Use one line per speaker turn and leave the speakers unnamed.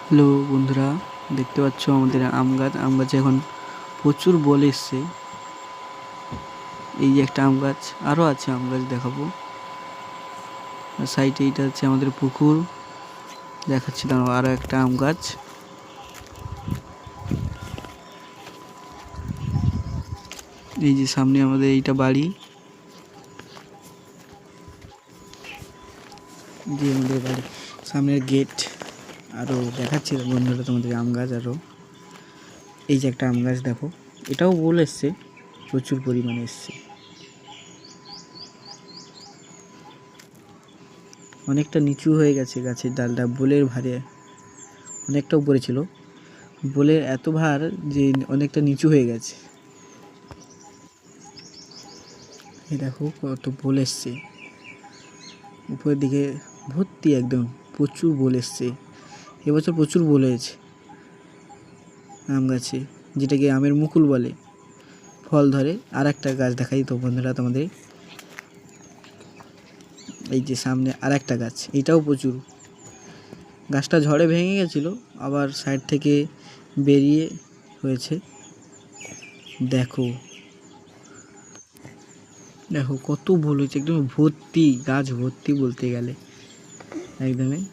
Hello বন্ধুরা, দেখতে পাচ্ছ আমাদের আম গাছে এখন প্রচুর বল এসছে। এই যে একটা আম গাছ, আরও আছে আম গাছ দেখাবো। সাইডে এইটা হচ্ছে আমাদের পুকুর, দেখাচ্ছি দাঁড়াও আরও একটা আম গাছ। এই যে সামনে আমাদের এইটা বাড়ি, যে আমাদের বাড়ি সামনের গেট। আরও দেখাচ্ছি বন্ধুরা তোমাদের আম গাছ আরও। এই যে একটা আম গাছ দেখো, এটাও বল এসছে, প্রচুর পরিমাণে এসছে। অনেকটা নিচু হয়ে গেছে গাছের ডালটা, বোলের ভারে অনেকটা উপরে ছিল, বোলের এত ভার যে অনেকটা নিচু হয়ে গেছে। এই দেখো কত বোল এসছে, উপরের দিকে ভর্তি একদম প্রচুর বোল এসছে। এবছর প্রচুর বোল হয়েছে আম গাছে, যেটাকে আমের মুকুল বলে, ফল ধরে। আর একটা গাছ দেখাই তো বন্ধুরা তোমাদের, এই যে সামনে আর একটা গাছ, এটাও প্রচুর। গাছটা ঝড়ে ভেঙে গেছিলো, আবার সাইড থেকে বেরিয়ে হয়েছে। দেখো দেখো কত বোল হয়েছে, একদম ভর্তি, গাছ ভর্তি বলতে গেলে একদমই।